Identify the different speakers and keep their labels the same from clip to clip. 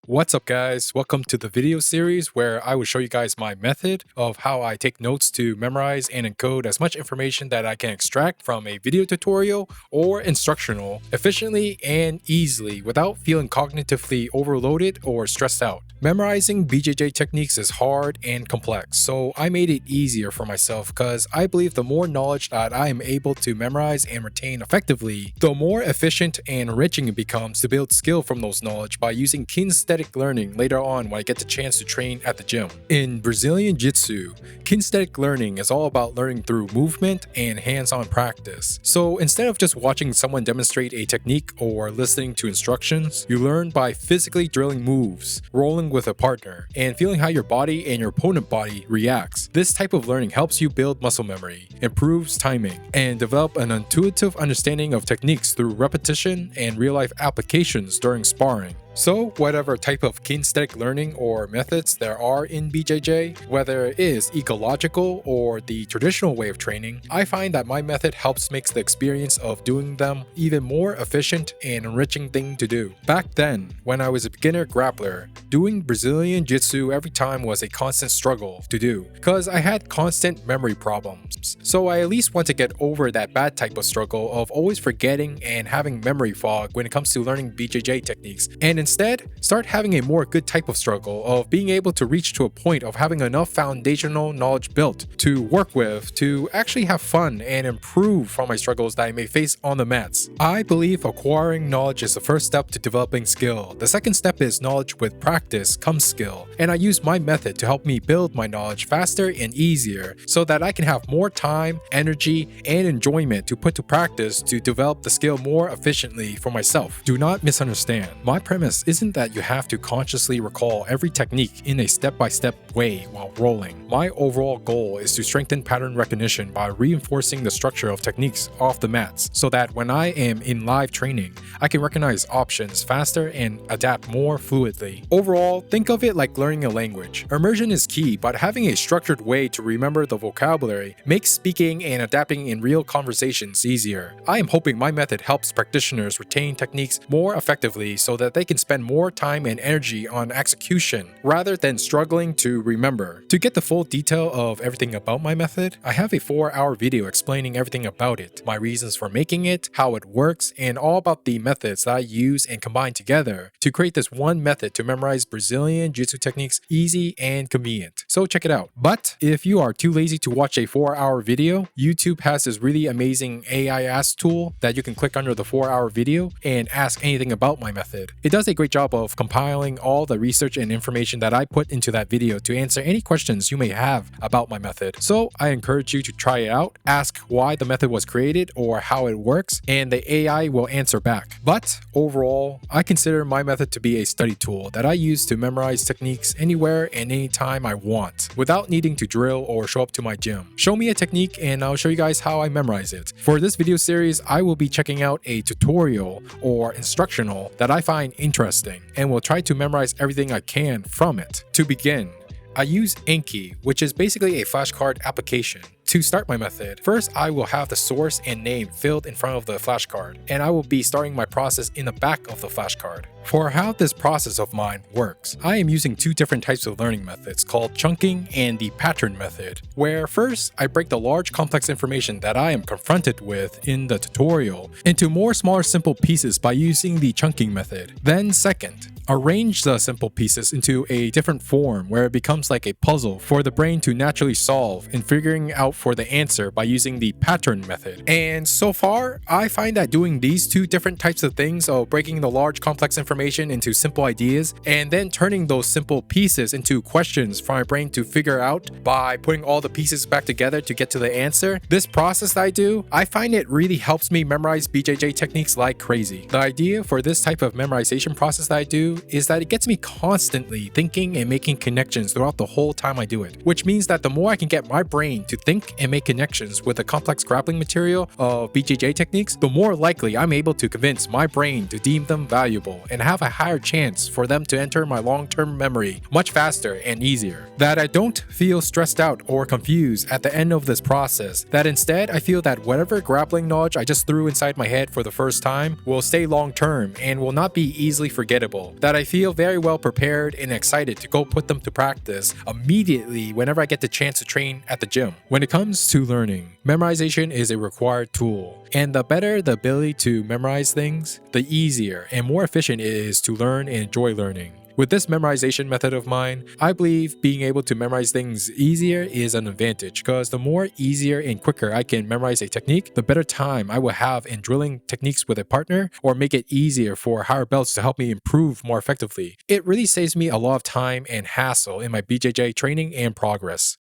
Speaker 1: What's up guys, welcome to the video series where I will show you guys my method of how I take notes to memorize and encode as much information that I can extract from a video tutorial or instructional efficiently and easily without feeling cognitively overloaded or stressed out. Memorizing BJJ techniques is hard and complex, so I made it easier for myself because I believe the more knowledge that I am able to memorize and retain effectively, the more efficient and enriching it becomes to build skill from those knowledge by using kinesthetic learning later on when I get the chance to train at the gym. In Brazilian Jiu-Jitsu, kinesthetic learning is all about learning through movement and hands-on practice. So instead of just watching someone demonstrate a technique or listening to instructions, you learn by physically drilling moves, rolling with a partner, and feeling how your body and your opponent body reacts. This type of learning helps you build muscle memory, improves timing, and develop an intuitive understanding of techniques through repetition and real-life applications during sparring. So whatever type of kinesthetic learning or methods there are in BJJ, whether it is ecological or the traditional way of training, I find that my method helps make the experience of doing them even more efficient and enriching thing to do. Back then, when I was a beginner grappler, doing Brazilian Jiu-Jitsu every time was a constant struggle to do because I had constant memory problems. So I at least want to get over that bad type of struggle of always forgetting and having memory fog when it comes to learning BJJ techniques, and instead start having a more good type of struggle of being able to reach to a point of having enough foundational knowledge built to work with to actually have fun and improve from my struggles that I may face on the mats. I believe acquiring knowledge is the first step to developing skill. The second step is knowledge with practice comes skill, and I use my method to help me build my knowledge faster and easier so that I can have more time, energy, and enjoyment to put to practice to develop the skill more efficiently for myself. Do not misunderstand. My premise isn't that you have to consciously recall every technique in a step-by-step way while rolling. My overall goal is to strengthen pattern recognition by reinforcing the structure of techniques off the mats so that when I am in live training, I can recognize options faster and adapt more fluidly. Overall, think of it like learning a language. Immersion is key, but having a structured way to remember the vocabulary makes speaking and adapting in real conversations easier. I am hoping my method helps practitioners retain techniques more effectively so that they can spend more time and energy on execution rather than struggling to remember. To get the full detail of everything about my method, I have a 4-hour video explaining everything about it, my reasons for making it, how it works, and all about the methods that I use and combine together to create this one method to memorize Brazilian Jiu-Jitsu techniques easy and convenient. So check it out. But if you are too lazy to watch a 4-hour video, YouTube has this really amazing AEST tool that you can click under the 4-hour video and ask anything about my method. It does a great job of compiling all the research and information that I put into that video to answer any questions you may have about my method. So I encourage you to try it out, ask why the method was created or how it works, and the AI will answer back. But overall, I consider my method to be a study tool that I use to memorize techniques anywhere and anytime I want, without needing to drill or show up to my gym. Show me a technique and I'll show you guys how I memorize it. For this video series, I will be checking out a tutorial or instructional that I find interesting and will try to memorize everything I can from it. To begin, I use Anki, which is basically a flashcard application. To start my method, first I will have the source and name filled in front of the flashcard, and I will be starting my process in the back of the flashcard. For how this process of mine works, I am using two different types of learning methods called chunking and the pattern method, where first I break the large complex information that I am confronted with in the tutorial into more smaller simple pieces by using the chunking method. Then second, arrange the simple pieces into a different form where it becomes like a puzzle for the brain to naturally solve in figuring out for the answer by using the pattern method. And so far, I find that doing these two different types of things of breaking the large complex information into simple ideas and then turning those simple pieces into questions for my brain to figure out by putting all the pieces back together to get to the answer, this process that I do, I find it really helps me memorize BJJ techniques like crazy. The idea for this type of memorization process that I do is that it gets me constantly thinking and making connections throughout the whole time I do it, which means that the more I can get my brain to think and make connections with the complex grappling material of BJJ techniques, the more likely I'm able to convince my brain to deem them valuable and have a higher chance for them to enter my long-term memory much faster and easier. That I don't feel stressed out or confused at the end of this process, that instead I feel that whatever grappling knowledge I just threw inside my head for the first time will stay long-term and will not be easily forgettable. That that I feel very well prepared and excited to go put them to practice immediately whenever I get the chance to train at the gym. When it comes to learning, memorization is a required tool, and the better the ability to memorize things, the easier and more efficient it is to learn and enjoy learning. With this memorization method of mine, I believe being able to memorize things easier is an advantage, because the more easier and quicker I can memorize a technique, the better time I will have in drilling techniques with a partner or make it easier for higher belts to help me improve more effectively. It really saves me a lot of time and hassle in my BJJ training and progress.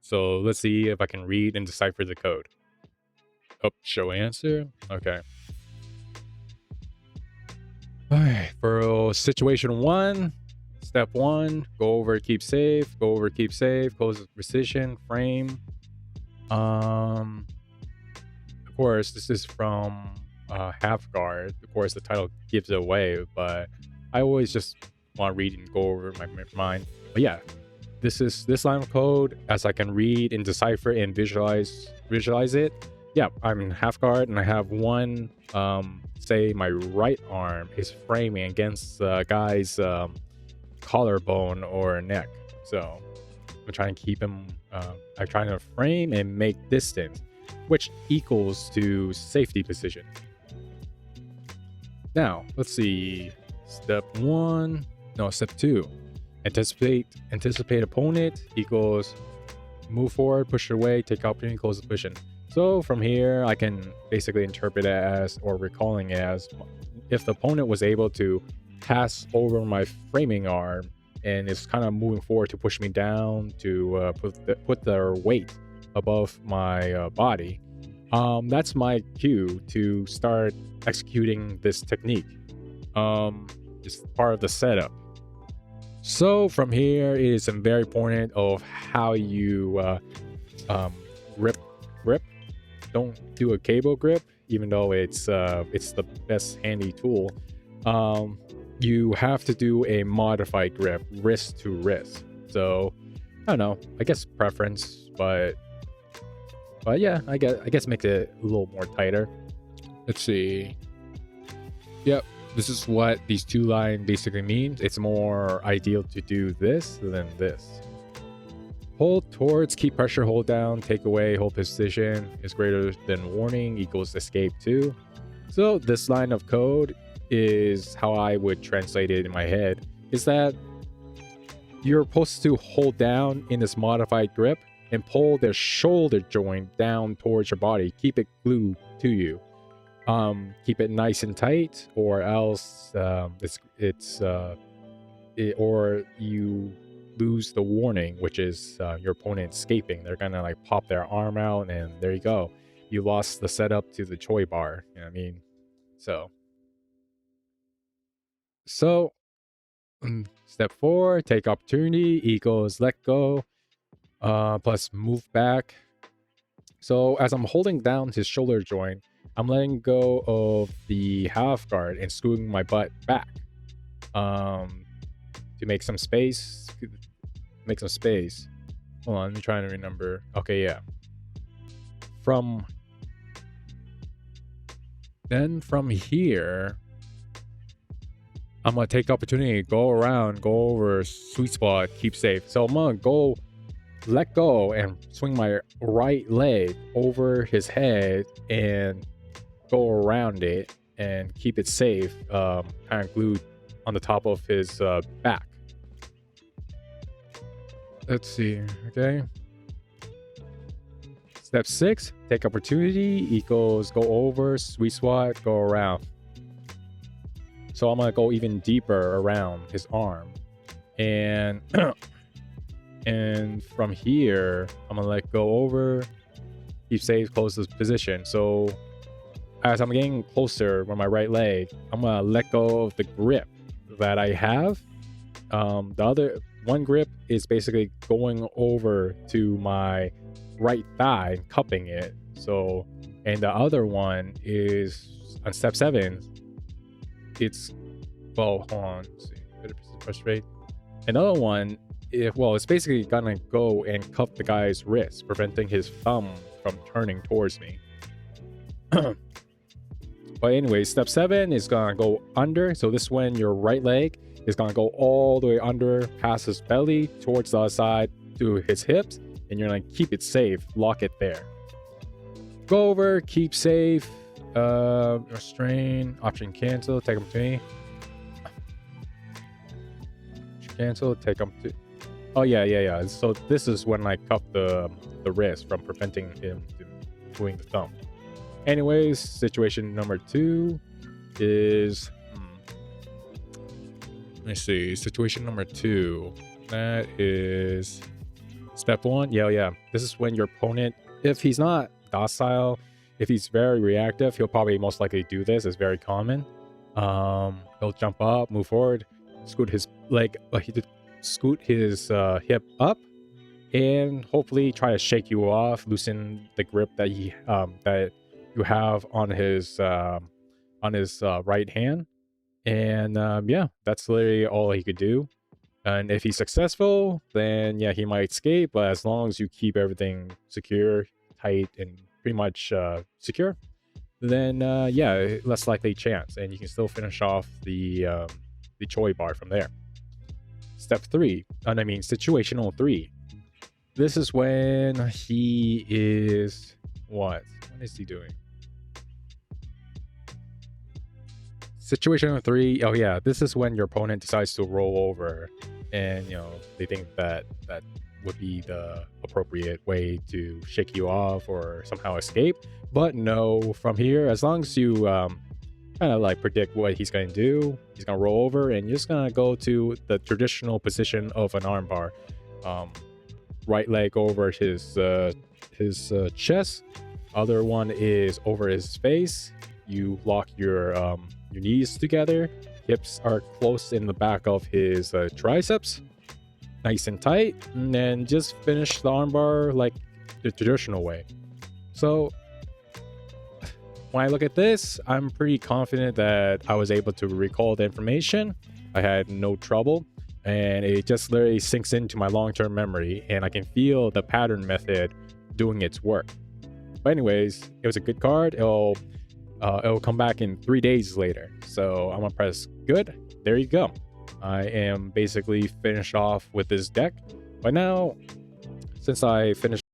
Speaker 2: So let's see if I can read and decipher the code. Oh, show answer. Okay. Alright, for situation 1, step 1, go over, keep safe, go over, keep safe, close with precision, frame. Of course, this is from half guard. Of course, the title gives it away, but I always just want to read and go over my mind. But yeah, this line of code, as I can read and decipher and visualize it. Yeah, I'm in half guard and I have one, say my right arm is framing against the guy's collarbone or neck. So I'm trying to keep him, I'm trying to frame and make distance, which equals to safety position. Now, let's see. Step 2. Anticipate opponent equals move forward, push away, take opportunity, close the position. So from here, I can basically interpret it as, or recalling it as, if the opponent was able to pass over my framing arm and is kind of moving forward to push me down, to put their weight above my body, that's my cue to start executing this technique. It's part of the setup. So from here, it is very important of how you grip. Don't do a cable grip, even though it's the best handy tool. You have to do a modified grip, wrist to wrist. So I don't know, I guess preference, but yeah, I guess makes it a little more tighter. Let's see. Yep, this is what these two lines basically mean. It's more ideal to do this than this. Hold towards, keep pressure, hold down, take away, hold position is greater than warning equals escape 2. So this line of code is how I would translate it in my head, is that you're supposed to hold down in this modified grip and pull the shoulder joint down towards your body. Keep it glued to you. Keep it nice and tight, or else or you lose the warning, which is your opponent escaping. They're gonna like pop their arm out, and there you go. You lost the setup to the Choi bar. You know what I mean? So step 4, take opportunity equals let go plus move back. So as I'm holding down his shoulder joint, I'm letting go of the half guard and screwing my butt back to make some space. Hold on, I'm trying to remember. Okay, yeah. From here, I'm gonna take opportunity, go around, go over, sweet spot, keep safe. So I'm gonna let go and swing my right leg over his head and go around it and keep it safe, kind of glued on the top of his back. Let's see, okay. Step 6, take opportunity equals go over, sweet spot, go around. So I'm gonna go even deeper around his arm. And and from here, I'm gonna let go over, keep safe, close this position. So as I'm getting closer with my right leg, I'm gonna let go of the grip that I have. The other one grip is basically going over to my right thigh and cupping it. So, and the other one is on step 7. It's, well, hold on, let's see, 30% press rate. Another one, it's basically gonna go and cuff the guy's wrist, preventing his thumb from turning towards me. But anyway, step 7 is gonna go under. So this is when your right leg is gonna go all the way under past his belly towards the other side to his hips, and you're gonna keep it safe, lock it there. Go over, keep safe, restrain, option cancel, take him to me. Cancel, take him to. Oh yeah. So this is when I cuff the wrist from preventing him to doing the thumb. Anyways, situation number 2 is let me see. Situation number 2, that is step 1. Yeah. This is when your opponent, if he's not docile, if he's very reactive, he'll probably most likely do this. It's very common. He'll jump up, move forward, scoot his leg, scoot his hip up, and hopefully try to shake you off, loosen the grip that you have on his right hand. And yeah, that's literally all he could do. And if he's successful, then yeah, he might escape. But as long as you keep everything secure, tight, and pretty much secure, then yeah, less likely chance, and you can still finish off the Choi bar from there. Step 3, situational 3. This is when he is what is he doing? Situation 3. Oh yeah, this is when your opponent decides to roll over, and they think that would be the appropriate way to shake you off or somehow escape. But no, from here, as long as you kind of like predict what he's going to do, he's going to roll over, and you're just going to go to the traditional position of an armbar. Right leg over his chest, other one is over his face. You lock your knees together, hips are close in the back of his triceps, nice and tight, and then just finish the armbar like the traditional way. So when I look at this, I'm pretty confident that I was able to recall the information. I had no trouble, and it just literally sinks into my long-term memory, and I can feel the pattern method doing its work. But anyways, it was a good card. It'll come back in 3 days later. So I'm gonna press good. There you go. I am basically finished off with this deck. But now, since I finished